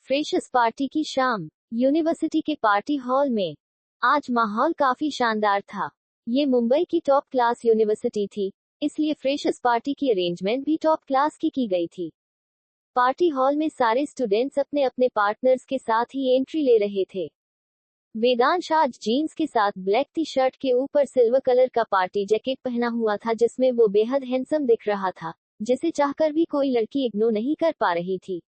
Freshers party की शाम university के पार्टी हॉल में। आज माहौल काफी शानदार था। ये मुंबई की टॉप क्लास यूनिवर्सिटी थी, इसलिए फ्रेशर्स पार्टी की अरेंजमेंट भी टॉप क्लास की गई थी। पार्टी हॉल में सारे स्टूडेंट्स अपने अपने पार्टनर्स के साथ ही एंट्री ले रहे थे। वेदांश आज जीन्स के साथ ब्लैक टी शर्ट के ऊपर सिल्वर कलर का पार्टी जैकेट पहना हुआ था, जिसमें वो बेहद हैंडसम दिख रहा था, जिसे चाहकर भी कोई लड़की इग्नोर नहीं कर पा रही थी।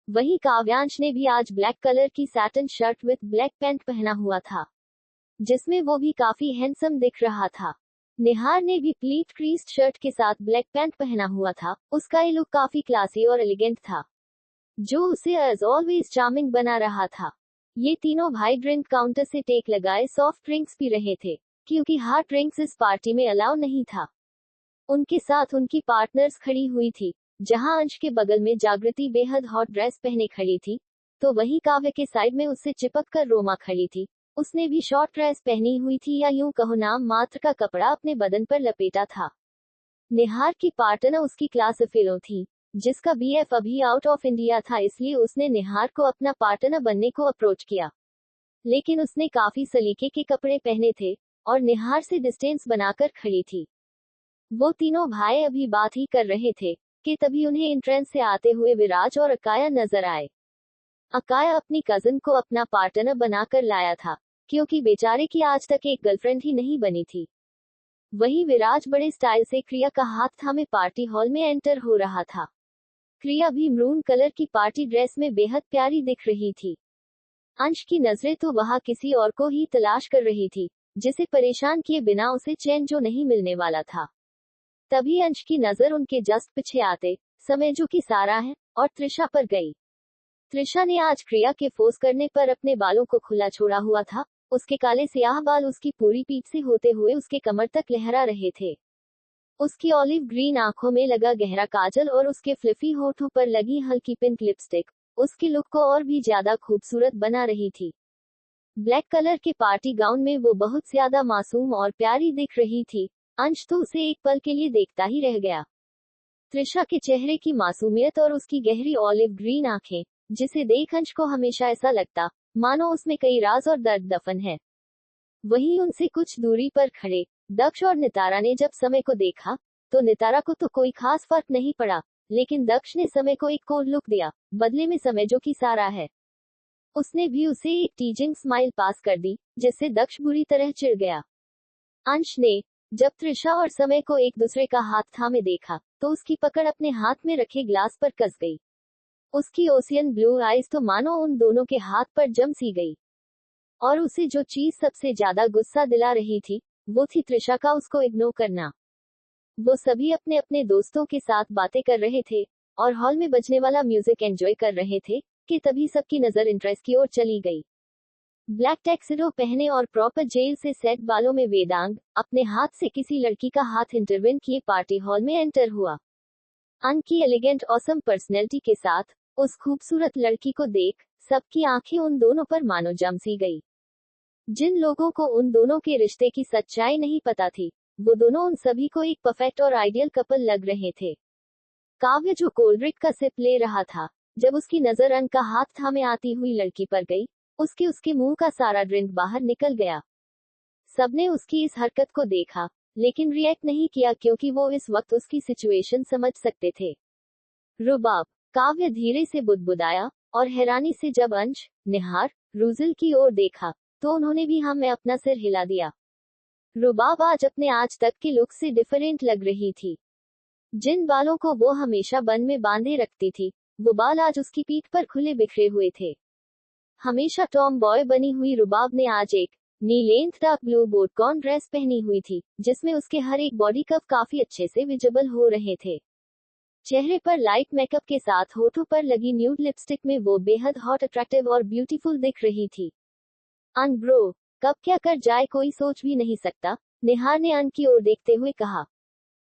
वहीं काव्यांश ने भी आज ब्लैक कलर की satin shirt with black pant पहना हुआ था, जिसमें वो भी काफी हैंडसम दिख रहा था। निहार ने भी प्लीट क्रीस्ड शर्ट के साथ ब्लैक पैंट पहना हुआ था। उसका ये लुक काफी क्लासी और एलिगेंट था, जो उसे एज ऑलवेज चार्मिंग बना रहा था। ये तीनों भाई ड्रिंक काउंटर से टेक लगाए सॉफ्ट ड्रिंक्स पी रहे थे, क्योंकि हार्ड ड्रिंक्स इस पार्टी में अलाउ नहीं था। उनके साथ उनकी पार्टनर्स खड़ी हुई थी। जहां अंश के बगल में जागृति बेहद हॉट ड्रेस पहने खड़ी थी, तो वहीं काव्य के साइड में उससे चिपक कर रोमा खड़ी थी। उसने भी शॉर्ट ड्रेस पहनी हुई थी, या यूं कहो नाम मात्र का कपड़ा अपने बदन पर लपेटा था। निहार की पार्टनर उसकी क्लास फेलो थी, जिसका बीएफ अभी आउट ऑफ इंडिया था, इसलिए उसने निहार को अपना पार्टनर बनने को अप्रोच किया। लेकिन उसने काफी सलीके के कपड़े पहने थे और निहार से डिस्टेंस बनाकर खड़ी थी। वो तीनों भाई अभी बात ही कर रहे थे कि तभी उन्हें एंट्रेंस से आते हुए विराज और अकाया नजर आए। अकाया अपनी कजिन को अपना पार्टनर बनाकर लाया था, क्योंकि बेचारे की आज तक एक गर्लफ्रेंड ही नहीं बनी थी। वहीं विराज बड़े स्टाइल से क्रिया का हाथ थामे पार्टी हॉल में एंटर हो रहा था। क्रिया भी मरून कलर की पार्टी ड्रेस में बेहद प्यारी दिख रही थी। अंश की नजरें तो वहां किसी और को ही तलाश कर रही थी, जिसे परेशान किए बिना उसे चैन जो नहीं मिलने वाला था। तभी अंश की नजर उनके जस्ट पीछे आते समय जो कि सारा है और त्रिशा पर गई। त्रिशा ने आज क्रिया के फोर्स करने पर अपने बालों को खुला छोड़ा हुआ था। उसके काले स्याह बाल उसकी पूरी पीठ से होते हुए उसके कमर तक लहरा रहे थे। उसकी ऑलिव ग्रीन आंखों में लगा गहरा काजल और उसके फ्लिफी होठों पर लगी हल्की पिंक लिपस्टिक उसकी लुक को और भी ज्यादा खूबसूरत बना रही थी। ब्लैक कलर के पार्टी गाउन में वो बहुत ज्यादा मासूम और प्यारी दिख रही थी। अंश तो उसे एक पल के लिए देखता ही रह गया। त्रिशा के चेहरे की मासूमियत और उसकी गहरी ऑलिव ग्रीन आंखें, जिसे देख अंश को हमेशा ऐसा लगता मानो उसमें कई राज और दर्द दफन है। वहीं उनसे कुछ दूरी पर खड़े दक्ष और नितारा ने जब समय को देखा, तो नितारा को तो कोई खास फर्क नहीं पड़ा, लेकिन दक्ष ने समय को एक कोल्ड लुक दिया, बदले में समय जो कि सारा है। उसने भी उसे एक टीजिंग स्माइल पास कर दी, जिससे दक्ष बुरी तरह चिढ़ गया। अंश ने जब त्रिशा और समय को एक दूसरे का हाथ थामे देखा, तो उसकी पकड़ अपने हाथ में रखे ग्लास पर कस गई। उसकी ओशियन ब्लू आइज तो मानो उन दोनों के हाथ पर जम सी गई। और उसे जो चीज सबसे ज्यादा गुस्सा दिला रही थी, वो थी त्रिशा का उसको इग्नोर करना। वो सभी अपने अपने दोस्तों के साथ बातें कर रहे थे और हॉल में बजने वाला म्यूजिक एंजॉय कर रहे थे कि तभी सबकी नजर इंटरेस्ट की ओर चली गई। ब्लैक टैक्सिडो पहने और प्रॉपर जेल से सेट बालों में वेदांग अपने हाथ से किसी लड़की का हाथ इंटरवेन किए पार्टी हॉल में एंटर हुआ। अन की एलिगेंट ऑसम पर्सनैलिटी के साथ उस खूबसूरत लड़की को देख सबकी आंखें उन दोनों पर मानो जम सी गई। जिन लोगों को उन दोनों के रिश्ते की सच्चाई नहीं पता थी, वो दोनों उन सभी को एक परफेक्ट और आइडियल कपल लग रहे थे। काव्य जो कोल्ड ड्रिंक का सिप ले रहा था, जब उसकी नजर अन का हाथ थामे आती हुई लड़की पर गई, उसके मुंह का सारा ड्रिंक बाहर निकल गया। सबने उसकी इस हरकत को देखा, लेकिन रिएक्ट नहीं किया, क्योंकि वो इस वक्त उसकी सिचुएशन समझ सकते थे। रुबाब, काव्य धीरे से बुदबुदाया, और हैरानी से जब अंश, निहार, रूजल की ओर देखा, तो उन्होंने भी हाँ में अपना सिर हिला दिया। रुबाब आज अपने आज तक के लुक से डिफरेंट लग रही थी। जिन बालों को वो हमेशा बन में बांधे रखती थी, वो बाल आज उसकी पीठ पर खुले बिखरे हुए थे। हमेशा टॉम बॉय बनी हुई रुबाब ने आज एक knee length dark blue bodycon dress पहनी हुई थी, जिसमें उसके हर एक बॉडी कव काफी अच्छे से विजिबल हो रहे थे। चेहरे पर लाइट मेकअप के साथ होठों पर लगी न्यूड लिपस्टिक में वो बेहद हॉट, अट्रैक्टिव और ब्यूटीफुल दिख रही थी। अन ब्रो, कब क्या कर जाए कोई सोच भी नहीं सकता, निहार ने अन की ओर देखते हुए कहा।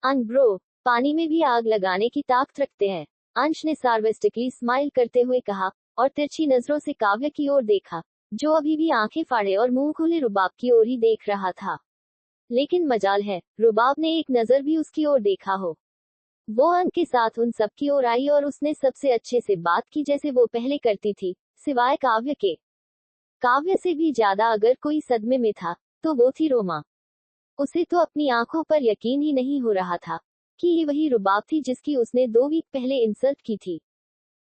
अन ब्रो, पानी में भी आग लगाने की ताकत रखते हैं, अंश ने सार्वेस्टिकली स्माइल करते हुए कहा, और तिरछी नजरों से काव्य की ओर देखा, जो अभी भी आंखें फाड़े और मुंह खुले रुबाब की ओर ही देख रहा था। लेकिन मजाल है, रुबाब ने एक नजर भी उसकी ओर देखा हो। वो अंक के साथ उन सब की ओर आई और उसने सबसे अच्छे से बात की जैसे वो पहले करती थी, सिवाय काव्य के। काव्य से भी ज्यादा अगर कोई सदमे में था, तो वो थी रोमा। उसे तो अपनी आंखों पर यकीन ही नहीं हो रहा था कि ये वही रुबाब थी जिसकी उसने 2 वीक पहले इंसल्ट की थी।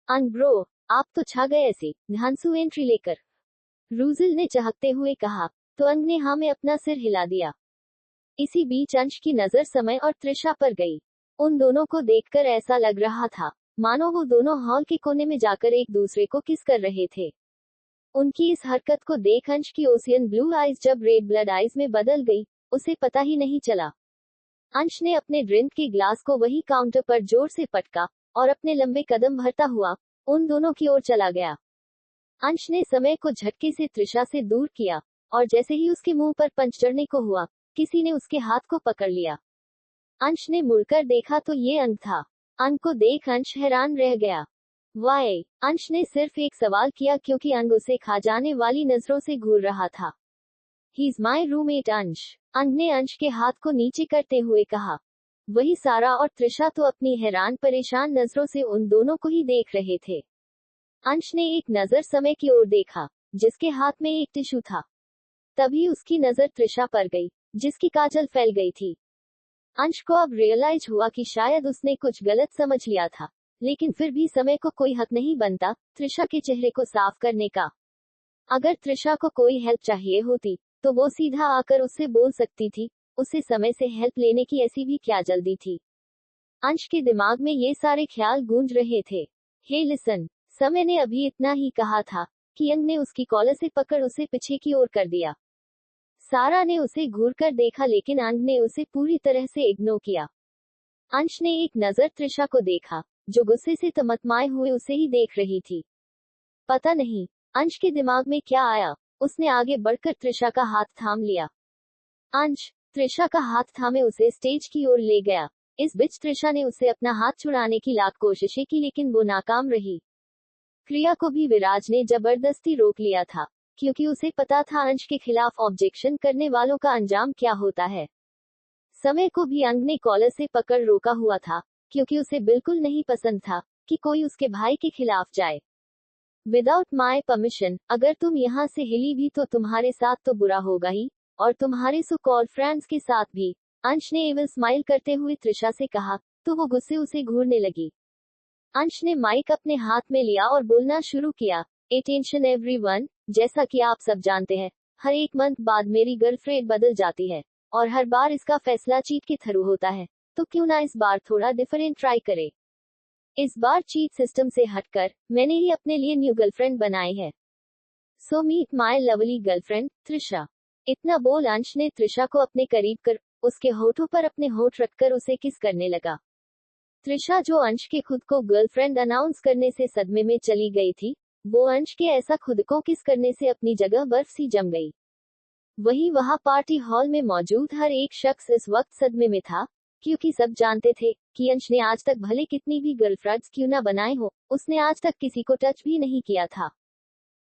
अंग ब्रो, आप तो छा गए ऐसे, ध्यानसु एंट्री लेकर, रूजिल ने चहकते हुए कहा। तो अंग ने हाँ में अपना सिर हिला दिया। इसी बीच अंश की नजर समय और त्रिशा पर गई। उन दोनों को देखकर ऐसा लग रहा था मानो वो दोनों हॉल के कोने में जाकर एक दूसरे को किस कर रहे थे। उनकी इस हरकत को देख अंश की ओशियन ब्लू आइज जब रेड ब्लड आइज में बदल गई, उसे पता ही नहीं चला। अंश ने अपने ड्रिंक के ग्लास को वही काउंटर पर जोर से पटका और अपने लंबे कदम भरता हुआ उन दोनों की ओर चला गया। अंश ने समय को झटके से त्रिशा से दूर किया, और जैसे ही उसके मुंह पर पंच चढ़ने को हुआ, किसी ने उसके हाथ को पकड़ लिया। अंश ने मुड़कर देखा तो ये अंग था। अंग को देख अंश हैरान रह गया। वाई? अंश ने सिर्फ एक सवाल किया क्योंकि अंग उसे खा जाने वाली नजरों से घूर रहा था। ही इज माई रूममेट अंश। अंग ने अंश के हाथ को नीचे करते हुए कहा। वही सारा और त्रिशा तो अपनी हैरान परेशान नजरों से उन दोनों को ही देख रहे थे। अंश ने एक नजर समय की ओर देखा, जिसके हाथ में एक टिश्यू था। तभी उसकी नजर त्रिशा पर गई, जिसकी काजल फैल गई थी। अंश को अब रियलाइज हुआ कि शायद उसने कुछ गलत समझ लिया था, लेकिन फिर भी समय को कोई हक नहीं बनता त्रिशा के चेहरे को साफ करने का। अगर त्रिशा को कोई हेल्प चाहिए होती, तो वो सीधा आकर उससे बोल सकती थी। उसे समय से हेल्प लेने की ऐसी भी क्या जल्दी थी? अंश के दिमाग में ये सारे ख्याल गूंज रहे थे। हे लिसन, समय ने अभी इतना ही कहा था कि अंग ने उसकी कॉलर से पकड़ उसे पीछे की ओर कर दिया। सारा ने उसे घूरकर देखा लेकिन अंग ने उसे पूरी तरह से इग्नोर किया। अंश ने एक नजर त्रिशा को देखा, जो गुस्से से तमतमाए हुए उसे ही देख रही थी। पता नहीं अंश के दिमाग में क्या आया, उसने आगे बढ़कर त्रिशा का हाथ थाम लिया। अंश त्रिशा का हाथ थामे उसे स्टेज की ओर ले गया। इस बीच त्रिशा ने उससे अपना हाथ छुड़ाने की लाख कोशिशें की लेकिन वो नाकाम रही। क्रिया को भी विराज ने जबरदस्ती रोक लिया था, क्योंकि उसे पता था अंश के खिलाफ ऑब्जेक्शन करने वालों का अंजाम क्या होता है। समय को भी अंग ने कॉलर से पकड़ रोका हुआ था, क्योंकि उसे बिल्कुल नहीं पसंद था कि कोई उसके भाई के खिलाफ जाए। विदाउट माई परमिशन अगर तुम यहाँ से हिली भी तो तुम्हारे साथ तो बुरा होगा ही, और तुम्हारे सो कॉल फ्रेंड्स के साथ भी। अंश ने एविल स्माइल करते हुए त्रिशा से कहा, तो वो गुस्से उसे घूरने लगी। अंश ने माइक अपने हाथ में लिया और बोलना शुरू किया। अटेंशन एवरीवन, जैसा कि आप सब जानते हैं, हर एक मंथ बाद मेरी गर्लफ्रेंड बदल जाती है, और हर बार इसका फैसला चीट के थ्रू होता है। तो क्यों ना इस बार थोड़ा डिफरेंट ट्राई करे। इस बार चीट सिस्टम से हटकर मैंने ही अपने लिए न्यू गर्लफ्रेंड बनाई है। So meet my lovely girlfriend Trisha. इतना बोल अंश ने त्रिशा को अपने करीब कर उसके होठों पर अपने होठ रखकर उसे किस करने लगा। त्रिशा जो अंश के खुद को गर्लफ्रेंड अनाउंस करने से सदमे में चली गई थी, वो अंश के ऐसा खुद को किस करने से अपनी जगह बर्फ सी जम गई। वही वहां पार्टी हॉल में मौजूद हर एक शख्स इस वक्त सदमे में था, क्योंकि सब जानते थे कि अंश ने आज तक भले कितनी भी गर्लफ्रेंड्स क्यों ना बनाए हो, उसने आज तक किसी को टच भी नहीं किया था।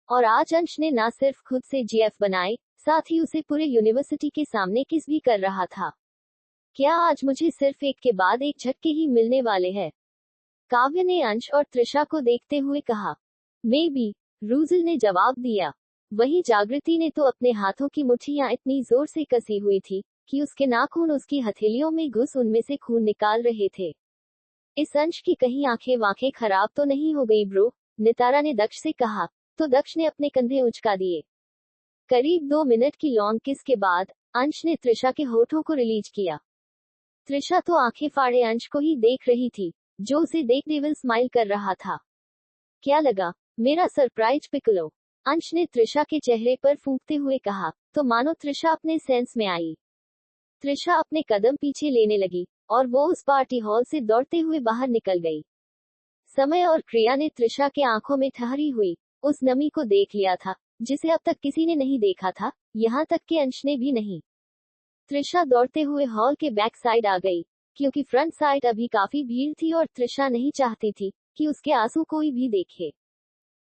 और आज अंश ने ना सिर्फ खुद से जीएफ बनाए, साथ ही उसे पूरे यूनिवर्सिटी के सामने किस भी कर रहा था। क्या आज मुझे सिर्फ एक के बाद एक झटके ही मिलने वाले हैं? काव्य ने अंश और त्रिशा को देखते हुए कहा। मे बी, रूजिल ने जवाब दिया। वही जागृति ने तो अपने हाथों की मुट्ठियां इतनी जोर से कसी हुई थी कि उसके नाखून उसकी हथेलियों में घुस उनमें से खून निकाल रहे थे। इस अंश की कहीं आंखें वाखें खराब तो नहीं हो गई ब्रो? नितारा ने दक्ष से कहा। तो दक्ष ने अपने कंधे उचका दिए। करीब 2 मिनट की लॉन्ग किस के बाद अंश ने त्रिशा के होठों को रिलीज किया। त्रिशा तो आंखें फाड़े अंश को ही देख रही थी, जो उसे देख डेविल स्माइल कर रहा था। क्या लगा मेरा सरप्राइज पिकलो? अंश ने त्रिशा के चेहरे पर फूंकते हुए कहा। तो मानो त्रिशा अपने सेंस में आई। त्रिशा अपने कदम पीछे लेने लगी, और वो उस पार्टी हॉल से दौड़ते हुए बाहर निकल गई। समय और क्रिया ने त्रिशा के आंखों में ठहरी हुई उस नमी को देख लिया था, जिसे अब तक किसी ने नहीं देखा था, यहाँ तक कि अंश ने भी नहीं। त्रिशा दौड़ते हुए हॉल के बैक साइड आ गई, क्योंकि फ्रंट साइड अभी काफी भीड़ थी और त्रिशा नहीं चाहती थी कि उसके आंसू कोई भी देखे।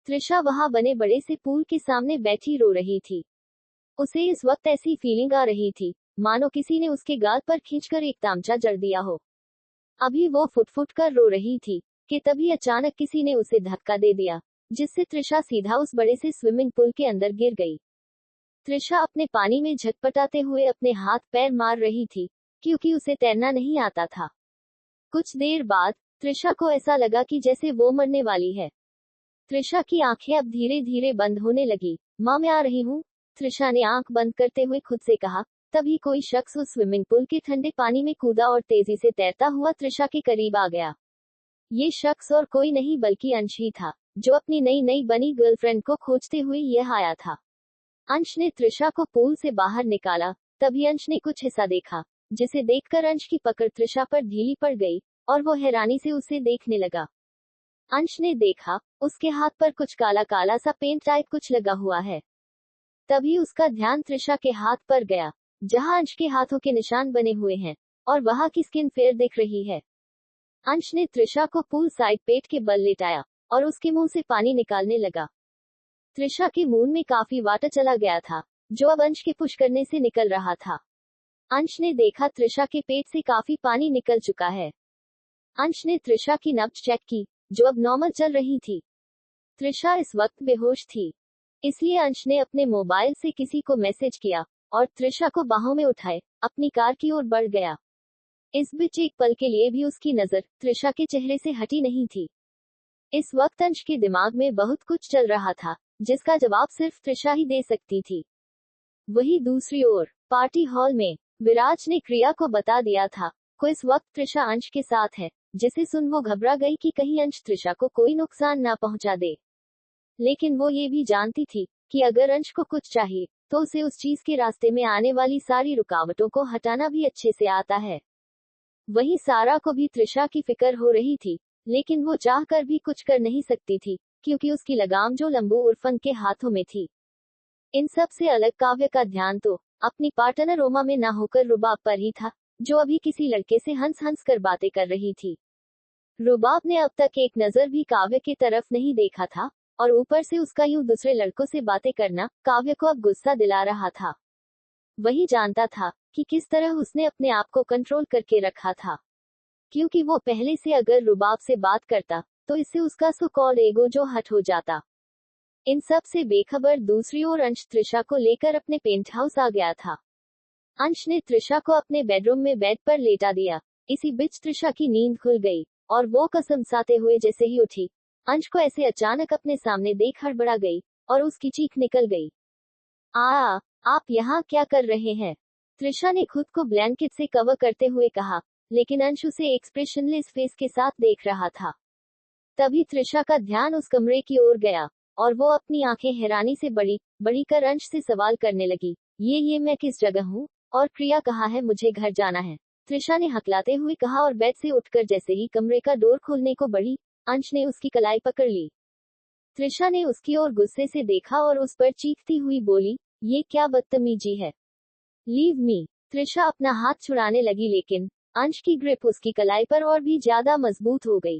त्रिशा वहां बने बड़े से पूल के सामने बैठी रो रही थी। उसे इस वक्त ऐसी फीलिंग आ रही थी मानो किसी ने उसके गाल पर खींचकर एक तामचा जड़ दिया हो। अभी वो फुट फुट कर रो रही थी कि तभी अचानक किसी ने उसे धक्का दे दिया, जिससे तृषा सीधा उस बड़े से स्विमिंग पूल के अंदर गिर गई। तृषा अपने पानी में झटपटाते हुए अपने हाथ पैर मार रही थी, क्योंकि उसे तैरना नहीं आता था। कुछ देर बाद तृषा को ऐसा लगा कि जैसे वो मरने वाली है। तृषा की आंखें अब धीरे धीरे बंद होने लगी। माँ, मैं आ रही हूँ, तृषा ने आंख बंद करते हुए खुद से कहा। तभी कोई शख्स उस स्विमिंग पूल के ठंडे पानी में कूदा और तेजी से तैरता हुआ तृषा के करीब आ गया। ये शख्स और कोई नहीं बल्कि अंश ही था, जो अपनी नई नई बनी गर्लफ्रेंड को खोजते हुए यह आया था। अंश ने तृषा को पूल से बाहर निकाला। तभी अंश ने कुछ हिस्सा देखा, जिसे देखकर अंश की पकड़ तृषा पर ढीली पड़ गई और वो हैरानी से उसे देखने लगा। अंश ने देखा, उसके हाथ पर कुछ काला काला सा पेंट टाइप कुछ लगा हुआ है। तभी उसका ध्यान तृषा के हाथ पर गया, जहां अंश के हाथों के निशान बने हुए हैं और वहां की स्किन फेयर दिख रही है। अंश ने तृषा को पूल साइड पेट के बल लेटाया और उसके मुंह से पानी निकालने लगा। तृषा के मुंह में काफी वाटर चला गया था, जो अब अंश के पुश करने से निकल रहा था। अंश ने देखा तृषा के पेट से काफी पानी निकल चुका है। अंश ने तृषा की नब्ज चेक की, जो अब नॉर्मल चल रही थी। तृषा इस वक्त बेहोश थी, इसलिए अंश ने अपने मोबाइल से किसी को मैसेज किया और तृषा को बाहों में उठाए अपनी कार की ओर बढ़ गया। इस बीच एक पल के लिए भी उसकी नजर तृषा के चेहरे से हटी नहीं थी। इस वक्त अंश के दिमाग में बहुत कुछ चल रहा था, जिसका जवाब सिर्फ तृषा ही दे सकती थी। वही दूसरी ओर पार्टी हॉल में विराज ने क्रिया को बता दिया था को इस वक्त तृषा अंश के साथ है, जिसे सुन वो घबरा गई कि कहीं अंश तृषा को कोई नुकसान ना पहुंचा दे। लेकिन वो ये भी जानती थी कि अगर अंश को कुछ चाहिए तो उसे उस चीज के रास्ते में आने वाली सारी रुकावटों को हटाना भी अच्छे से आता है। वहीं सारा को भी तृषा की फिक्र हो रही थी, लेकिन वो चाहकर भी कुछ कर नहीं सकती थी, क्योंकि उसकी लगाम जो लंबू उर्फन के हाथों में थी। इन सब से अलग काव्य का ध्यान तो अपनी पार्टनर रोमा में ना होकर रुबाब पर ही था, जो अभी किसी लड़के से हंस हंस कर बातें कर रही थी। रुबाब ने अब तक एक नजर भी काव्य की तरफ नहीं देखा था, और ऊपर से उसका यूं दूसरे लड़कों से बातें करना काव्य को अब गुस्सा दिला रहा था। वही जानता था कि किस तरह उसने अपने आप को कंट्रोल करके रखा था, क्योंकि वो पहले से अगर रुबाब से बात करता तो इससे उसका सो कॉल्ड ईगो जो हट हो जाता। इन सब से बेखबर दूसरी ओर अंश तृषा को लेकर अपने पेंट हाउस आ गया था। अंश ने तृषा को अपने बेडरूम में बेड पर लेटा दिया। इसी बीच तृषा की नींद खुल गई और वो कसम साते हुए जैसे ही उठी, अंश को ऐसे अचानक अपने सामने देख हड़बड़ा गई और उसकी चीख निकल गई। आ, आप यहाँ क्या कर रहे हैं? तृषा ने खुद को ब्लैंकेट से कवर करते हुए कहा, लेकिन अंश उसे एक्सप्रेशनलेस फेस के साथ देख रहा था। तभी तृषा का ध्यान उस कमरे की ओर गया और वो अपनी आंखें हैरानी से बड़ी बड़ी कर अंश से सवाल करने लगी, ये मैं किस जगह हूँ? और प्रिया कहाँ है? मुझे घर जाना है, तृषा ने हकलाते हुए कहा और बेड से उठकर जैसे ही कमरे का डोर खोलने को बढ़ी, अंश ने उसकी कलाई पकड़ ली। तृषा ने उसकी ओर गुस्से से देखा और उस पर चीखती हुई बोली, ये क्या बदतमीजी है? Leave me. तृषा अपना हाथ छुड़ाने लगी, लेकिन अंश की ग्रिप उसकी कलाई पर और भी ज्यादा मजबूत हो गई।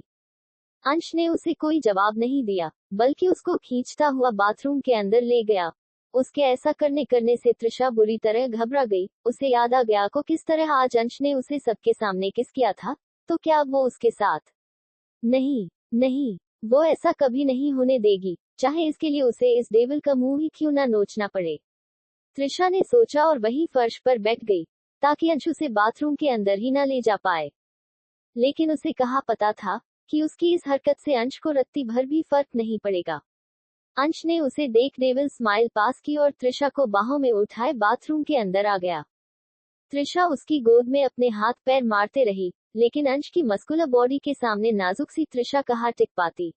अंश ने उसे कोई जवाब नहीं दिया, बल्कि उसको खींचता हुआ बाथरूम के अंदर ले गया। उसके ऐसा करने से तृषा बुरी तरह घबरा गई। उसे याद आ गया को किस तरह आज अंश ने उसे सबके सामने किस किया था, तो क्या वो उसके साथ? नहीं, नहीं, वो ऐसा कभी नहीं होने देगी, चाहे इसके लिए उसे इस डेविल का मुंह ही क्यों ना नोचना पड़े। तृषा ने सोचा और वहीं फर्श पर बैठ गई, ताकि अंश उसे बाथरूम के अंदर ही न ले जा पाए। लेकिन उसे कहाँ पता था कि उसकी इस हरकत से अंश को रत्ती भर भी फर्क नहीं पड़ेगा। अंश ने उसे देख डेविल स्माइल पास की और तृषा को बाहों में उठाए बाथरूम के अंदर आ गया। तृषा उसकी गोद में अपने हाथ पैर मारते रही, लेकिन अंश की मस्कुलर बॉडी के सामने नाजुक सी तृषा कहाँ टिक पाती।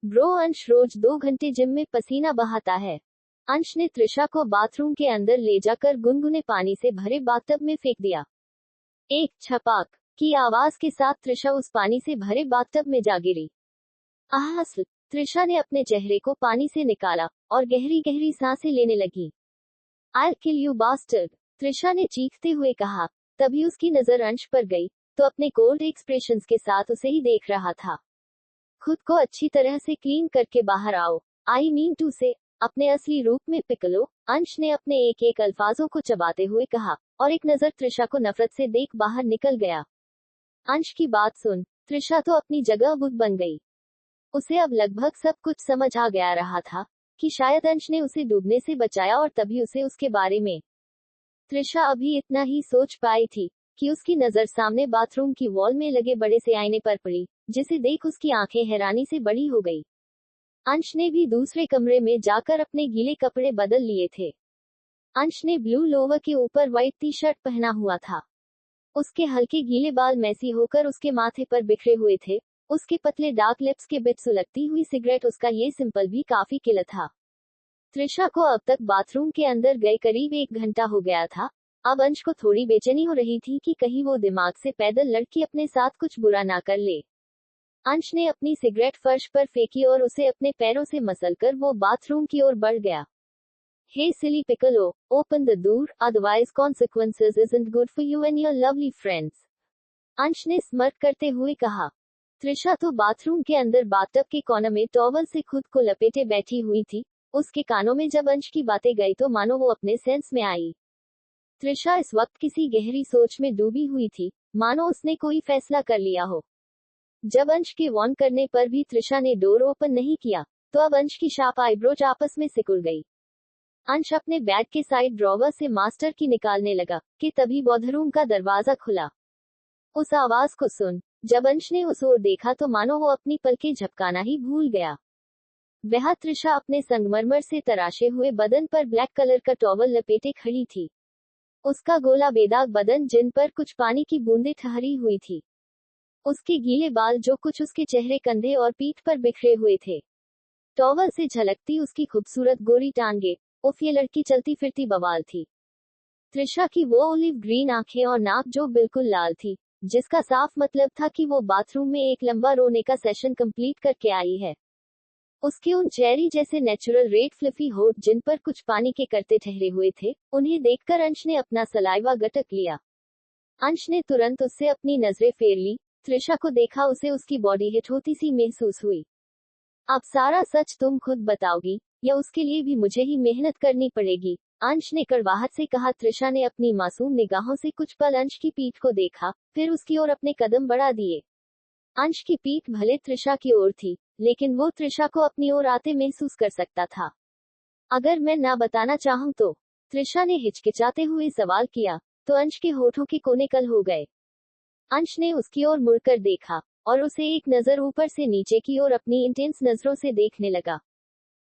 ब्रो, अंश रोज 2 घंटे जिम में पसीना बहाता है। अंश ने तृषा को बाथरूम के अंदर ले जाकर गुनगुने पानी से भरे बाथटब में फेंक दिया। एक छपाक की आवाज के साथ तृषा उस पानी से भरे बाथटब में जा गिरी। आह! तृषा ने अपने चेहरे को पानी से निकाला और गहरी गहरी सांसें लेने लगी। I'll kill you bastard, तृषा ने चीखते हुए कहा। तभी उसकी नजर अंश पर गई, तो अपने कोल्ड एक्सप्रेशंस के साथ उसे ही देख रहा था। खुद को अच्छी तरह से क्लीन करके बाहर आओ, आई मीन टू से अपने असली रूप में पिकलो, अंश ने अपने एक एक अल्फाजों को चबाते हुए कहा और एक नजर तृषा को नफरत से देख बाहर निकल गया। अंश की बात सुन त्रिशा तो अपनी जगह बुद्ध बन गई। उसे अब लगभग सब कुछ समझ आ गया रहा था कि शायद अंश ने उसे डूबने से बचाया और तभी उसे उसके बारे में। त्रिशा अभी इतना ही सोच पाई थी कि उसकी नजर सामने बाथरूम की वॉल में लगे बड़े से आईने पर पड़ी, जिसे देख उसकी आंखें हैरानी से बड़ी हो गई। अंश ने भी दूसरे कमरे में जाकर अपने गीले कपड़े बदल लिए थे। अंश ने ब्लू लोवर के ऊपर व्हाइट टी शर्ट पहना हुआ था। उसके हल्के गीले बाल मैसी होकर उसके माथे पर बिखरे हुए थे। उसके पतले डार्क लिप्स के बीच सुलगती हुई सिगरेट, उसका ये सिंपल भी काफी किला था। त्रिशा को अब तक बाथरूम के अंदर गए करीब 1 घंटा हो गया था। अब अंश को थोड़ी बेचैनी हो रही थी कि कहीं वो दिमाग से पैदल लड़की अपने साथ कुछ बुरा ना कर ले। अंश ने अपनी सिगरेट फर्श पर फेंकी और उसे अपने पैरों से मसलकर वो बाथरूम की ओर बढ़ गया। Hey silly piccolo, open the door, otherwise consequences isn't good for you and your lovely friends. अंश ने स्मर्ट करते हुए कहा। त्रिशा तो बाथरूम के अंदर बाथटब के कोने में टॉवल से खुद को लपेटे बैठी हुई थी। उसके कानों में जब अंश की बातें गई तो मानो वो अपने सेंस में आई। त्रिशा इस वक्त किसी गहरी सोच में डूबी हुई थी, मानो उसने कोई फैसला कर लिया हो। जब अंश के वार्न करने पर भी त्रिशा ने डोर ओपन नहीं किया, तो अब अंश की शार्प आईब्रोज आपस में सिकुड़ गई। अंश अपने बैग के साइड ड्रॉवर से मास्टर की निकालने लगा कि तभी बाथरूम का दरवाजा खुला। उस आवाज को सुन जब अंश ने उस ओर देखा तो मानो वो अपनी पलकें झपकाना ही भूल गया। वह त्रिशा अपने संगमरमर से तराशे हुए बदन पर ब्लैक कलर का टॉवल लपेटे खड़ी थी। उसका गोला बेदाग बदन जिन पर कुछ पानी की बूंदें ठहरी हुई थी। उसके गीले बाल जो कुछ उसके चेहरे, कंधे और पीठ पर बिखरे हुए थे। टॉवल से झलकती उसकी खूबसूरत गोरी टांगे। उफ, ये लड़की चलती फिरती बवाल थी। त्रिशा की वो ओलिव ग्रीन आंखें और नाक जो बिल्कुल लाल थी, जिसका साफ मतलब था कि वो बाथरूम में एक लंबा रोने का सेशन कंप्लीट करके आई है। उसके उन चेरी जैसे नेचुरल रेड फ्लफी होठ जिन पर कुछ पानी के करते ठहरे हुए थे, उन्हें देखकर अंश ने अपना सलाइवा गटक लिया। अंश ने तुरंत उससे अपनी नजरें फेर ली। त्रिशा को देखा उसे उसकी बॉडी हिट होती सी महसूस हुई। अब सारा सच तुम खुद बताओगी या उसके लिए भी मुझे ही मेहनत करनी पड़ेगी? अंश ने कड़वाहट से कहा। त्रिशा ने अपनी मासूम निगाहों से कुछ पल अंश की पीठ को देखा, फिर उसकी ओर अपने कदम बढ़ा दिए। अंश की पीठ भले त्रिशा की ओर थी, लेकिन वो त्रिशा को अपनी ओर आते महसूस कर सकता था। अगर मैं ना बताना चाहूं तो? त्रिशा ने हिचकिचाते हुए सवाल किया, तो अंश के होठों के कोने कल हो गए। अंश ने उसकी ओर मुड़कर देखा और उसे एक नजर ऊपर से नीचे की ओर अपनी इंटेंस नजरों से देखने लगा।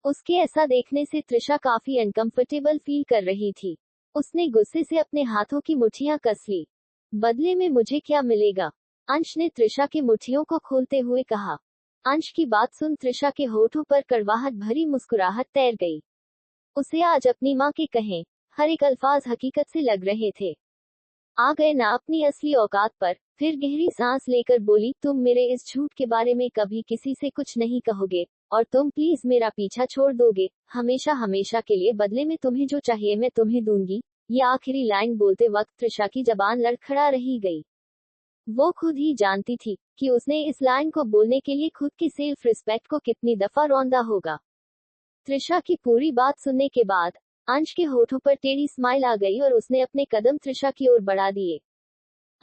उसके ऐसा देखने से त्रिशा काफी अनकंफर्टेबल फील कर रही थी। उसने गुस्से से अपने हाथों की मुट्ठियां कस ली। बदले में मुझे क्या मिलेगा? अंश ने त्रिशा की मुट्ठियों को खोलते हुए कहा। अंश की बात सुन त्रिशा के होठों पर कड़वाहट भरी मुस्कुराहट तैर गई। उसे आज अपनी माँ के कहे हर एक अल्फाज हकीकत से लग रहे थे। आ गए ना अपनी असली औकात पर। फिर गहरी सांस लेकर बोली, तुम मेरे इस झूठ के बारे में कभी किसी से कुछ नहीं कहोगे और तुम प्लीज मेरा पीछा छोड़ दोगे, हमेशा हमेशा के लिए। बदले में तुम्हें जो चाहिए मैं तुम्हें दूंगी। ये आखिरी लाइन बोलते वक्त त्रिशा की जबान लड़खड़ा रही गई। वो खुद ही जानती थी कि उसने इस लाइन को बोलने के लिए खुद की सेल्फ रिस्पेक्ट को कितनी दफा रौंदा होगा। त्रिशा की पूरी बात सुनने के बाद अंश के होठों पर टेढ़ी स्माइल आ गई और उसने अपने कदम त्रिशा की ओर बढ़ा दिए।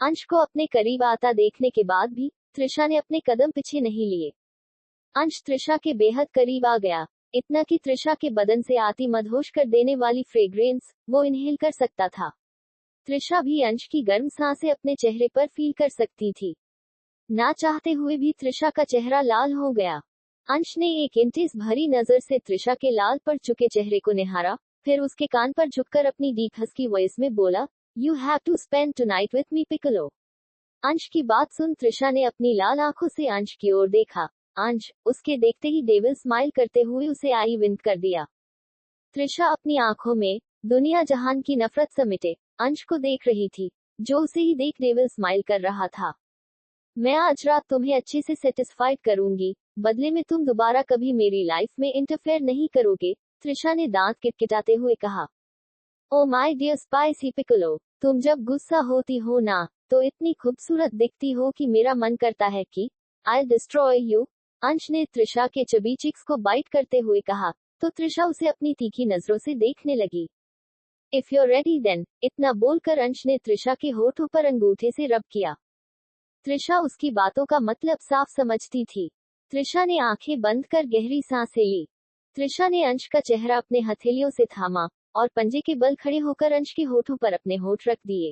अंश को अपने करीब आता देखने के बाद भी त्रिशा ने अपने कदम पीछे नहीं लिए। अंश त्रिशा के बेहद करीब आ गया, इतना कि त्रिशा के बदन से आती मदहोश कर देने वाली फ्रेग्रेंस वो इनहेल कर सकता था। त्रिशा भी अंश की गर्म सांसें अपने चेहरे पर फील कर सकती थी। ना चाहते हुए भी त्रिशा का चेहरा लाल हो गया। अंश ने एक इंटेंस भरी नजर से त्रिशा के लाल पड़ चुके चेहरे को निहारा, फिर उसके कान पर झुककर अपनी डीप हस्की वॉइस में बोला, you have to spend tonight with me Piklo. Ansh की बात सुन त्रिशा ने अपनी लाल आंखों से अंश की ओर देखा। अंश उसके देखते ही डेविल स्माइल करते हुए उसे आई विंक कर दिया। त्रिशा अपनी आंखों में दुनिया जहान की नफरत समेटे अंश को देख रही थी, जो उसे ही देख डेविल स्माइल कर रहा था। मैं आज रात तुम्हें अच्छे से सेटिस्फाइड करूंगी, बदले में तुम दोबारा कभी मेरी लाइफ में इंटरफेयर नहीं करोगे, त्रिशा ने दांत किटकिटाते हुए कहा। Oh my dear spicy Piklo, तुम जब गुस्सा होती हो ना, तो इतनी खूबसूरत दिखती हो कि मेरा मन करता है कि आई डिस्ट्रॉय यू। अंश ने त्रिशा के चबी चिक्स को बाइट करते हुए कहा, तो त्रिशा उसे अपनी तीखी नजरों से देखने लगी। इफ यूर रेडी देन, इतना बोलकर अंश ने त्रिशा के होठों पर अंगूठे से रब किया। त्रिशा उसकी बातों का मतलब साफ समझती थी। त्रिशा ने आंखें बंद कर गहरी सांसें ली। त्रिशा ने अंश का चेहरा अपने हथेलियों से थामा और पंजे के बल खड़े होकर अंश के होठों पर अपने होठ रख दिए।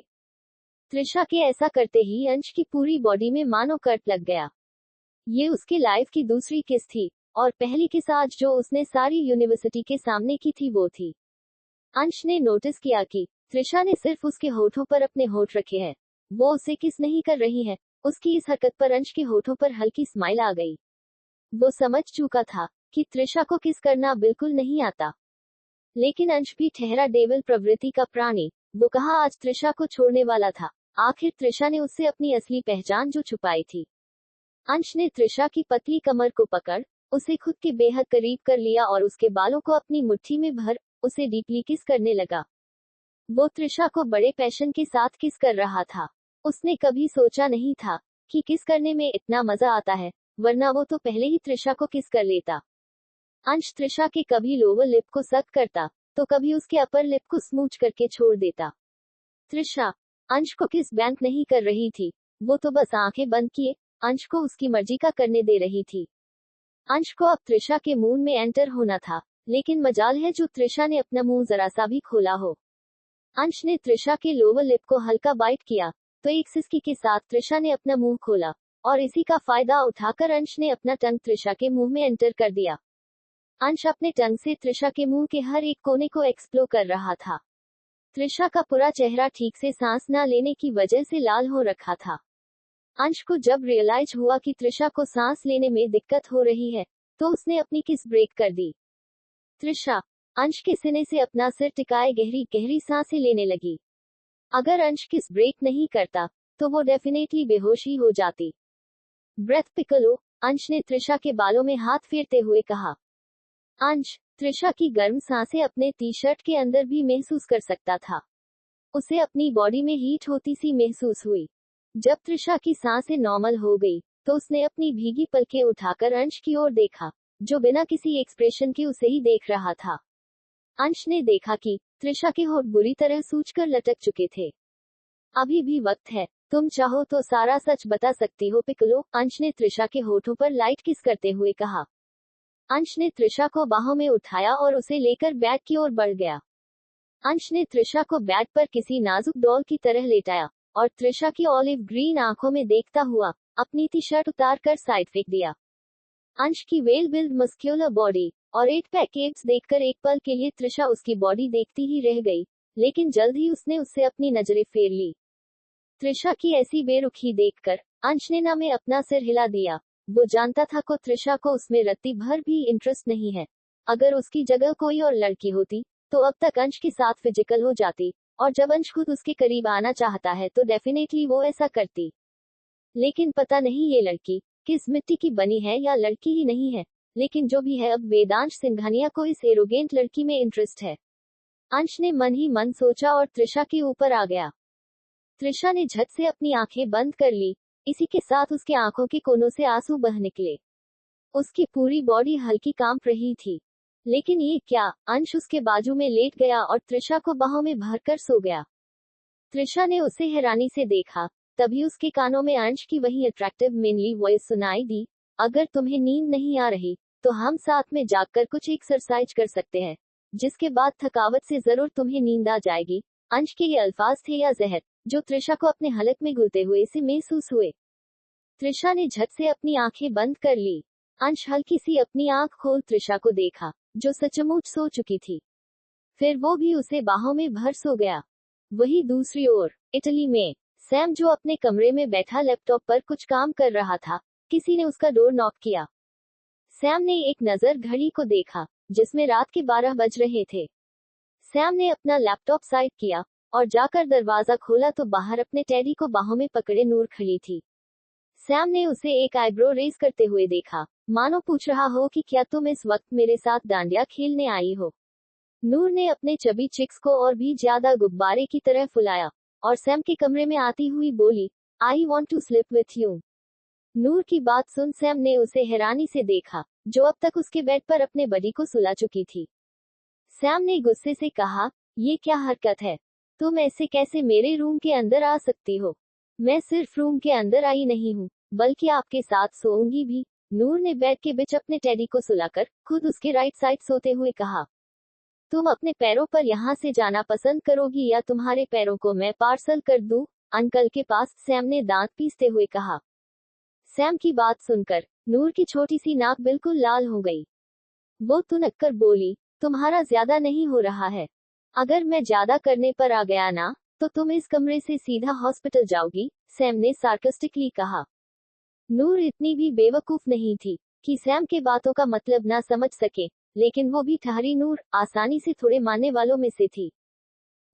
त्रिशा के ऐसा करते ही अंश की पूरी बॉडी में मानो कट लग गया। ये उसके लाइफ की दूसरी किस थी, और पहली किस आज जो उसने सारी यूनिवर्सिटी के सामने की थी वो थी। अंश ने नोटिस किया कि त्रिशा ने सिर्फ उसके होठों पर अपने होठ रखे हैं, वो उसे किस नहीं कर रही है। उसकी इस हरकत पर अंश के होठों पर हल्की स्माइल आ गई। वो समझ चुका था कि त्रिशा को किस करना बिल्कुल नहीं आता। लेकिन अंश भी ठहरा डेविल प्रवृत्ति का प्राणी। वो कहा आज त्रिशा को छोड़ने वाला था। आखिर त्रिशा ने उससे अपनी असली पहचान जो छुपाई थी। अंश ने त्रिशा की पतली कमर को पकड़ उसे खुद के बेहद करीब कर लिया और उसके बालों को अपनी मुट्ठी में भर उसे डीपली किस करने लगा। वो त्रिशा को बड़े पैशन के साथ किस कर रहा था। उसने कभी सोचा नहीं था कि किस करने में इतना मजा आता है, वरना वो तो पहले ही त्रिशा को किस कर लेता। अंश त्रिशा के कभी लोअर लिप को सक करता तो कभी उसके अपर लिप को स्मूच करके छोड़ देता। त्रिशा अंश को किस बैंक नहीं कर रही थी, वो तो बस आंखें बंद किए अंश को उसकी मर्जी का करने दे रही थी। अंश को अब त्रिशा के मुंह में एंटर होना था, लेकिन मजाल है जो त्रिशा ने अपना मुंह जरा सा भी खोला हो। अंश ने त्रिशा के लोअर लिप को हल्का बाइट किया तो एक सिसकी के साथ त्रिशा ने अपना मुंह खोला और इसी का फायदा उठाकर अंश ने अपना टंग त्रिशा के मुंह में एंटर कर दिया। अंश अपने टंग से त्रिशा के मुंह के हर एक कोने को एक्सप्लोर कर रहा था। त्रिशा का पूरा चेहरा ठीक से सांस न लेने की वजह से लाल हो रखा था। अंश को जब रियलाइज हुआ कि त्रिशा को सांस लेने में दिक्कत हो रही है, तो उसने अपनी किस ब्रेक कर दी। त्रिशा अंश के सीने से अपना सिर टिकाए गहरी गहरी सांसें लेने लगी। अगर अंश किस ब्रेक नहीं करता तो वो डेफिनेटली बेहोश ही हो जाती। ब्रेथ पिकलो, अंश ने त्रिशा के बालों में हाथ फेरते हुए कहा। अंश त्रिशा की गर्म सांसें अपने टी शर्ट के अंदर भी महसूस कर सकता था। उसे अपनी बॉडी में हीट होती सी महसूस हुई। जब त्रिशा की सांसें नॉर्मल हो गई तो उसने अपनी भीगी पलकें उठाकर अंश की ओर देखा, जो बिना किसी एक्सप्रेशन के उसे ही देख रहा था। अंश ने देखा कि त्रिशा के होठ बुरी तरह सूजकर लटक चुके थे। अभी भी वक्त है, तुम चाहो तो सारा सच बता सकती हो पिकलो, अंश ने त्रिशा के होठों पर लाइट किस करते हुए कहा। अंश ने त्रिशा को बाहों में उठाया और उसे लेकर बेड की ओर बढ़ गया। अंश ने त्रिशा को बेड पर किसी नाजुक डॉल की तरह लेटाया और त्रिशा की ऑलिव ग्रीन आंखों में देखता हुआ अपनी टी शर्ट उतार कर साइड फेंक दिया। अंश की वेल बिल्ड मस्क्यूलर बॉडी और 8 पैक एब्स देखकर एक पल के लिए त्रिशा उसकी बॉडी देखती ही रह गई, लेकिन जल्द ही उसने उससे अपनी नजरें फेर ली। त्रिशा की ऐसी बेरुखी देखकर अंश ने ना में अपना सिर हिला दिया। वो जानता था को त्रिशा को उसमें रत्ती भर भी इंटरेस्ट नहीं है। अगर उसकी जगह कोई और लड़की होती तो अब तक अंश के साथ फिजिकल हो जाती, और जब अंश खुद उसके करीब आना चाहता है तो डेफिनेटली वो ऐसा करती। लेकिन पता नहीं ये लड़की किस मिट्टी की बनी है या लड़की ही नहीं है, लेकिन जो भी है अब वेदांश सिंघानिया को इस एरोगेंट लड़की में इंटरेस्ट है। अंश ने मन ही मन सोचा और त्रिशा के ऊपर आ गया। त्रिशा ने झट से अपनी आंखें बंद कर ली, इसी के साथ उसके आंखों के कोनों से आंसू बह निकले। उसकी पूरी बॉडी हल्की कांप रही थी। लेकिन ये क्या, अंश उसके बाजू में लेट गया और त्रिशा को बाहों में भरकर सो गया। त्रिशा ने उसे हैरानी से देखा, तभी उसके कानों में अंश की वही अट्रैक्टिव मेनली वॉइस सुनाई दी, अगर तुम्हें नींद नहीं आ रही तो हम साथ में जाकर कुछ एक्सरसाइज कर सकते हैं, जिसके बाद थकावट से जरूर तुम्हें नींद आ जाएगी। अंश के ये अल्फाज थे या जहर जो त्रिशा को अपने हलक में घुलते हुए से महसूस हुए। त्रिशा ने झट से अपनी आंखें बंद कर ली। अंश हल्की सी अपनी आंख खोल त्रिशा को देखा, जो सचमुच सो चुकी थी। फिर वो भी उसे बाहों में भर सो गया। वही दूसरी ओर इटली में सैम जो अपने कमरे में बैठा लैपटॉप पर कुछ काम कर रहा था, किसी ने उसका डोर नॉक किया। सैम ने एक नजर घड़ी को देखा, जिसमें रात के 12 बज रहे थे। सैम ने अपना लैपटॉप साइड किया और जाकर दरवाजा खोला तो बाहर अपने टेडी को बाहों में पकड़े नूर खड़ी थी। सैम ने उसे एक आईब्रो रेज करते हुए देखा, मानो पूछ रहा हो कि क्या तुम इस वक्त मेरे साथ डांडिया खेलने आई हो। नूर ने अपने चबी चिक्स को और भी ज्यादा गुब्बारे की तरह फुलाया और सैम के कमरे में आती हुई बोली, I want to sleep with you. Noor की बात सुन सैम ने उसे हैरानी से देखा, जो अब तक उसके बेड पर अपने बडी को सुला चुकी थी। सैम ने गुस्से से कहा, ये क्या हरकत है, तुम ऐसे कैसे मेरे रूम के अंदर आ सकती हो। मैं सिर्फ रूम के अंदर आई नहीं हूँ, बल्कि आपके साथ सोऊंगी भी। नूर ने बेड के बीच अपने टेडी को सुलाकर खुद उसके राइट साइड सोते हुए कहा, तुम अपने पैरों पर यहाँ से जाना पसंद करोगी या तुम्हारे पैरों को मैं पार्सल कर दूं? अंकल के पास, सैम ने दांत पीसते हुए कहा। सैम की बात सुनकर नूर की छोटी सी नाक बिल्कुल लाल हो गई। वो तुनक कर बोली, तुम्हारा ज्यादा नहीं हो रहा है? अगर मैं ज्यादा करने पर आ गया ना, तो तुम इस कमरे से सीधा हॉस्पिटल जाओगी, सैम ने सार्कास्टिकली कहा। नूर इतनी भी बेवकूफ नहीं थी कि सैम के बातों का मतलब ना समझ सके, लेकिन वो भी ठहरी नूर आसानी से थोड़े मानने वालों में से थी।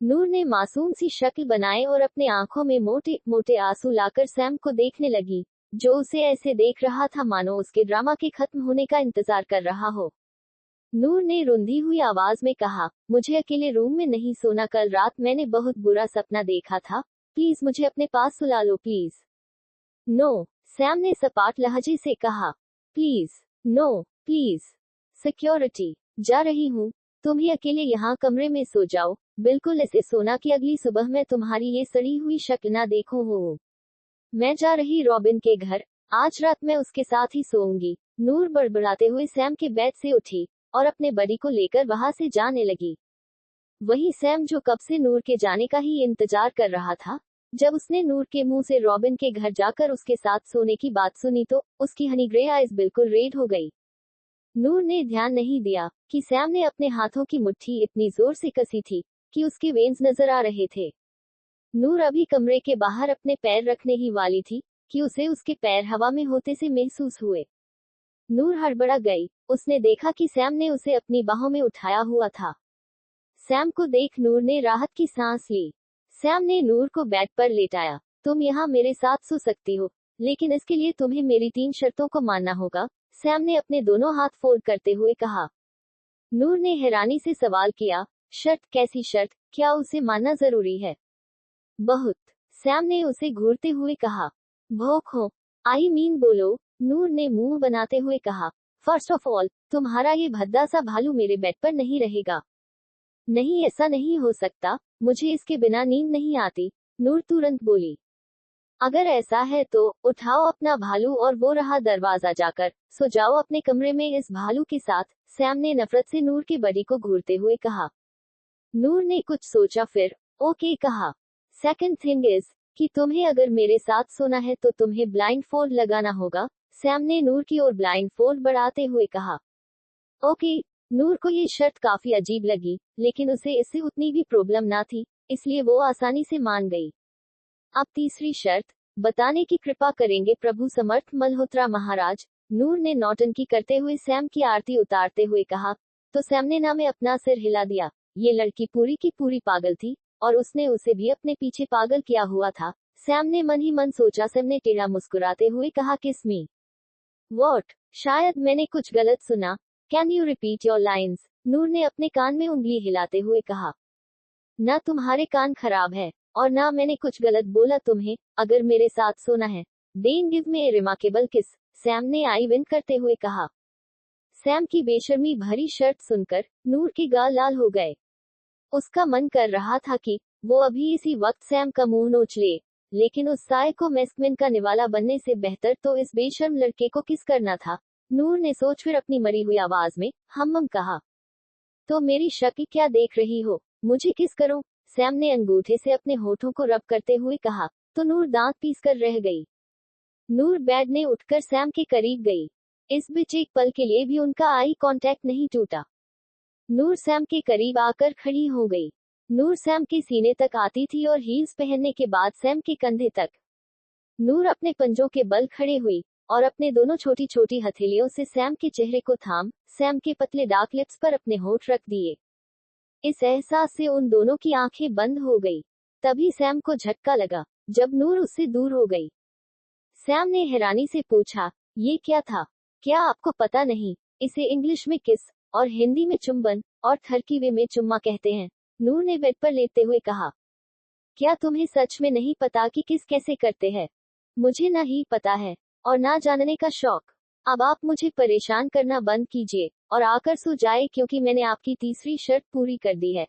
नूर ने मासूम सी शक्ल बनाए और अपने आंखों में मोटे मोटे आंसू लाकर सैम को देखने लगी, जो उसे ऐसे देख रहा था मानो उसके ड्रामा के खत्म होने का इंतजार कर रहा हो। नूर ने रुंधी हुई आवाज में कहा, मुझे अकेले रूम में नहीं सोना, कल रात मैंने बहुत बुरा सपना देखा था, प्लीज मुझे अपने पास सुला लो प्लीज। नो, सैम ने सपाट लहजे से कहा। Please, no, please. सिक्योरिटी, जा रही हूँ, तुम ही अकेले यहाँ कमरे में सो जाओ, बिल्कुल ऐसे सोना कि अगली सुबह मैं तुम्हारी ये सड़ी हुई शक्ल ना देखूं हो। मैं जा रही रॉबिन के घर, आज रात मैं उसके साथ ही सोऊंगी। नूर बड़बड़ाते हुए सैम के बेड से उठी और अपने बड़ी को लेकर वहां से जाने लगी। वही सैम जो कब से नूर के जाने का ही इंतजार कर रहा था, जब उसने नूर के मुंह से रॉबिन के घर जाकर उसके साथ सोने की बात सुनी तो उसकी हनी ग्रे आइज बिल्कुल रेड हो गई। नूर ने ध्यान नहीं दिया कि सैम ने अपने हाथों की मुट्ठी इतनी जोर से कसी थी कि उसके वेन्स नजर आ रहे थे। नूर अभी कमरे के बाहर अपने पैर रखने ही वाली थी कि उसे उसके पैर हवा में होते से महसूस हुए। नूर हड़बड़ा गई, उसने देखा कि सैम ने उसे अपनी बाहों में उठाया हुआ था। सैम को देख नूर ने राहत की सांस ली। सैम ने नूर को बेड पर लेटाया। तुम यहाँ मेरे साथ सो सकती हो, लेकिन इसके लिए तुम्हें मेरी 3 शर्तों को मानना होगा, सैम ने अपने दोनों हाथ फोल्ड करते हुए कहा। नूर ने हैरानी से सवाल किया, शर्त? कैसी शर्त? क्या उसे मानना जरूरी है? बहुत, सैम ने उसे घूरते हुए कहा। भौंक हो, आई मीन बोलो, नूर ने मुंह बनाते हुए कहा। फर्स्ट ऑफ ऑल, तुम्हारा ये भद्दा सा भालू मेरे बेड पर नहीं रहेगा। नहीं, ऐसा नहीं हो सकता, मुझे इसके बिना नींद नहीं आती, नूर तुरंत बोली। अगर ऐसा है तो उठाओ अपना भालू और वो रहा दरवाजा, जाकर सो जाओ अपने कमरे में इस भालू के साथ, सैम ने नफरत से नूर के बड़ी को घूरते हुए कहा। नूर ने कुछ सोचा फिर ओके कहा। सेकंड थिंग इज कि तुम्हें अगर मेरे साथ सोना है तो तुम्हें ब्लाइंड फोल्ड लगाना होगा, सैम ने नूर की ओर ब्लाइंड फोल्ड बढ़ाते हुए कहा। ओके, नूर को ये शर्त काफी अजीब लगी, लेकिन उसे इससे उतनी भी प्रॉब्लम ना थी, इसलिए वो आसानी से मान गई। अब तीसरी शर्त, बताने की कृपा करेंगे प्रभु समर्थ मल्होत्रा महाराज, नूर ने नौटंकी करते हुए सैम की आरती उतारते हुए कहा। तो सैम ने ना में अपना सिर हिला दिया। ये लड़की पूरी की पूरी पागल थी, और उसने उसे भी अपने पीछे पागल किया हुआ था, सैम ने मन ही मन सोचा। सैम ने टेढ़ा मुस्कुराते हुए कहा, किस मी? वॉट? शायद मैंने कुछ गलत सुना, can you repeat your lines? Noor ने अपने कान में उंगली हिलाते हुए कहा। ना तुम्हारे कान खराब है, और ना मैंने कुछ गलत बोला तुम्हें, अगर मेरे साथ सोना है, then give me a remarkable kiss, Sam ने आई विन करते हुए कहा। सैम की बेशर्मी भरी शर्त सुनकर नूर के गाल लाल हो गए। उसका मन कर रहा था कि वो अभी इसी वक्त सैम का मुंह नोच ले, लेकिन उस साय को मैस्कमिन का निवाला बनने से बेहतर तो इस बेशर्म लड़के को किस करना था। नूर ने सोच फिर अपनी मरी हुई आवाज में हम कहा। तो मेरी शक्ल क्या देख रही हो, मुझे किस करूं? सैम ने अंगूठे से अपने होठों को रब करते हुए कहा, तो नूर दांत पीस कर रह गई। नूर बेड ने उठकर सैम के करीब गई। इस बीच एक पल के लिए भी उनका आई कांटेक्ट नहीं टूटा। नूर सैम के करीब आकर खड़ी हो गई। नूर सैम के सीने तक आती थी और हील्स पहनने के बाद सैम के कंधे तक। नूर अपने पंजों के बल खड़े हुई और अपने दोनों छोटी छोटी हथेलियों से सैम के चेहरे को थाम सैम के पतले डार्क लिप्स पर अपने होठ रख दिए। इस एहसास से उन दोनों की आंखें बंद हो गई। तभी सैम को झटका लगा जब नूर उससे दूर हो गई। सैम ने हैरानी से पूछा, ये क्या था? क्या आपको पता नहीं, इसे इंग्लिश में किस और हिंदी में चुंबन और थर्कीवे में चुम्मा कहते हैं, नूर ने बेड पर लेटते हुए कहा। क्या तुम्हें सच में नहीं पता कि किस कैसे करते हैं? मुझे ना ही पता है और ना जानने का शौक। अब आप मुझे परेशान करना बंद कीजिए और आकर सो जाए, क्योंकि मैंने आपकी तीसरी शर्त पूरी कर दी है।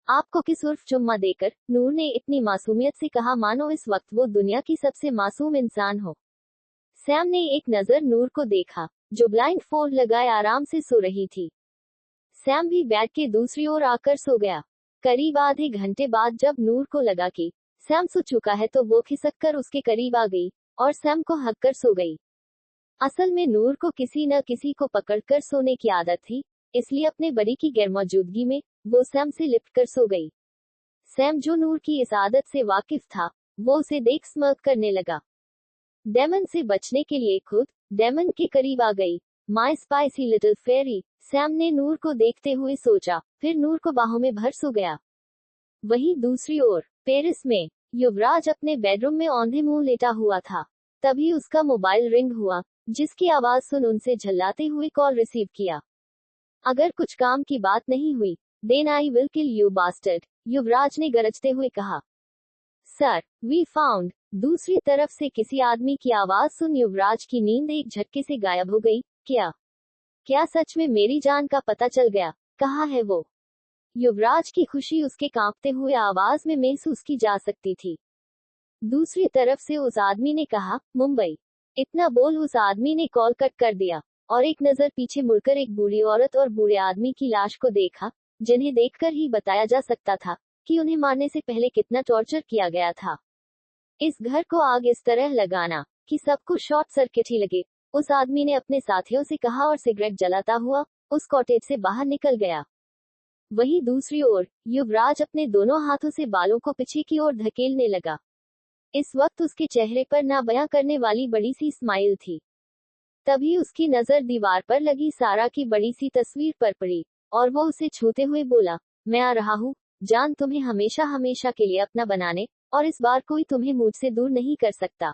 आपको किस उर्फ चुम्मा देकर, नूर ने इतनी मासूमियत से कहा मानो इस वक्त वो दुनिया की सबसे मासूम इंसान हो। सैम ने एक नजर नूर को देखा, जो ब्लाइंड फोल्ड लगाए आराम से सो रही थी। सैम भी बेड के दूसरी ओर आकर सो गया। करीब आधे घंटे बाद जब नूर को लगा कि सैम सो चुका है तो वो खिसक कर उसके करीब आ गई और सैम को हक कर सो गई। असल में नूर को किसी न किसी को पकड़कर सोने की आदत थी, इसलिए अपने बड़ी की गैरमौजूदगी में वो सैम से लिपट कर सो गई। सैम, जो नूर की इस आदत से वाकिफ था, वो उसे देख स्मर्क करने लगा। डेमन से बचने के लिए खुद डेमन के करीब आ गई। My spicy little fairy, Sam ने नूर को देखते हुए सोचा, फिर नूर को बाहों में भर सो गया। वहीं दूसरी ओर पेरिस में युवराज अपने बेडरूम में औंधे मुंह लेटा हुआ था। तभी उसका मोबाइल रिंग हुआ, जिसकी आवाज सुन उनसे झल्लाते हुए कॉल रिसीव किया। अगर कुछ काम की बात नहीं हुई, then I will kill you bastard, Yuvraj ने गरजते हुए कहा। सर, वी फाउंड, दूसरी तरफ से किसी आदमी की आवाज सुन युवराज की नींद एक झटके से गायब हो गई। क्या सच में मेरी जान का पता चल गया? कहाँ है वो? युवराज की खुशी उसके कांपते हुए आवाज में महसूस की जा सकती थी। दूसरी तरफ से उस आदमी ने कहा, मुंबई। इतना बोल उस आदमी ने कॉल कट कर दिया और एक नजर पीछे मुड़कर एक बूढ़ी औरत और बूढ़े आदमी की लाश को देखा, जिन्हें देखकर ही बताया जा सकता था कि उन्हें मारने से पहले कितना टॉर्चर किया गया था। इस घर को आग इस तरह लगाना कि सबको शॉर्ट सर्किट ही लगे, उस आदमी ने अपने साथियों से कहा और सिगरेट जलाता हुआ उस कॉटेज से बाहर निकल गया। वहीं दूसरी ओर युवराज अपने दोनों हाथों से बालों को पीछे की ओर धकेलने लगा। इस वक्त उसके चेहरे पर ना बयां करने वाली बड़ी सी स्माइल थी। तभी उसकी नजर दीवार पर लगी सारा की बड़ी सी तस्वीर पर पड़ी और वो उसे छूते हुए बोला, मैं आ रहा हूँ जान, तुम्हें हमेशा हमेशा के लिए अपना बनाने, और इस बार कोई तुम्हें मुझसे दूर नहीं कर सकता।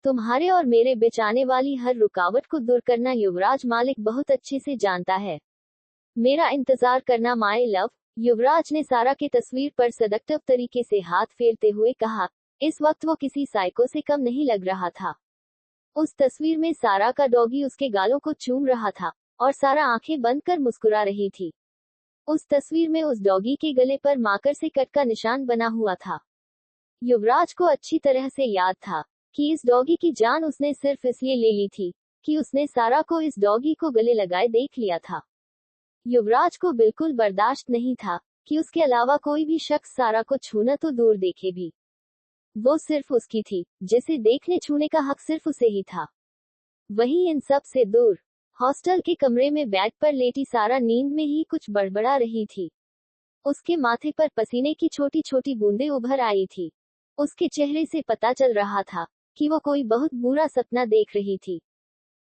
तुम्हारे और मेरे बीच आने वाली हर रुकावट को दूर करना युवराज मालिक बहुत अच्छे से जानता है। मेरा इंतजार करना माय लव, युवराज ने सारा की तस्वीर पर सदक्टिव तरीके से हाथ फेरते हुए कहा। इस वक्त वो किसी साइको से कम नहीं लग रहा था। उस तस्वीर में सारा का डॉगी उसके गालों को चूम रहा था और सारा आंखें बंद कर मुस्कुरा रही थी। उस तस्वीर में उस डॉगी के गले पर माकर से कट का निशान बना हुआ था। युवराज को अच्छी तरह से याद था कि इस डॉगी की जान उसने सिर्फ इसलिए ले ली थी कि उसने सारा को इस डॉगी को गले लगाए देख लिया था। युवराज को बिल्कुल बर्दाश्त नहीं था कि उसके अलावा कोई भी शख्स सारा को छूना तो दूर देखे भी, वो सिर्फ उसकी थी, जिसे देखने छूने का हक सिर्फ उसे ही था। वहीं इन सब से दूर हॉस्टल के कमरे में बेड पर लेटी सारा नींद में ही कुछ बड़बड़ा रही थी। उसके माथे पर पसीने की छोटी छोटी बूंदें उभर आई थी। उसके चेहरे से पता चल रहा था कि वो कोई बहुत बुरा सपना देख रही थी।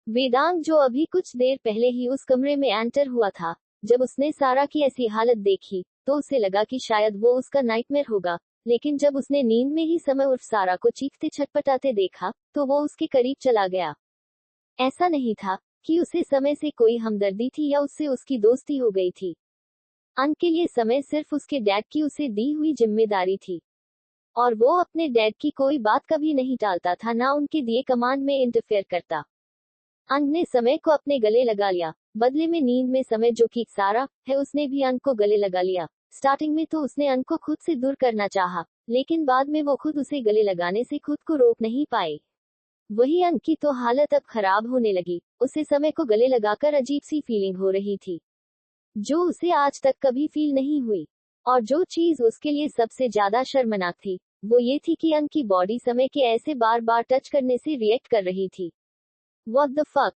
वेदांग, जो अभी कुछ देर पहले ही उस कमरे में एंटर हुआ था, जब उसने सारा की ऐसी हालत देखी तो उसे लगा कि शायद वो उसका नाइटमेयर होगा, लेकिन जब उसने नींद में ही समय उर्फ सारा को चीखते छटपटाते देखा तो वो उसके करीब चला गया। ऐसा नहीं था कि उसे समय से कोई हमदर्दी थी या उससे उसकी दोस्ती हो गई थी। अंक के लिए समय सिर्फ उसके डैड की उसे दी हुई जिम्मेदारी थी, और वो अपने डैड की कोई बात कभी नहीं टालता था, ना उनके दिए कमांड में इंटरफेयर करता। अंक ने समय को अपने गले लगा लिया, बदले में नींद में समय जो कि सारा है उसने भी अंक को गले लगा लिया। स्टार्टिंग में तो उसने अंक को खुद से दूर करना चाहा, लेकिन बाद में वो खुद उसे गले लगाने से खुद को रोक नहीं पाए। वही अंक की तो हालत अब खराब होने लगी। उसे समय को गले लगाकर अजीब सी फीलिंग हो रही थी, जो उसे आज तक कभी फील नहीं हुई। और जो चीज उसके लिए सबसे ज्यादा शर्मनाक थी, वो ये थी कि अंक की बॉडी समय के ऐसे बार बार टच करने से रिएक्ट कर रही थी। What the fuck?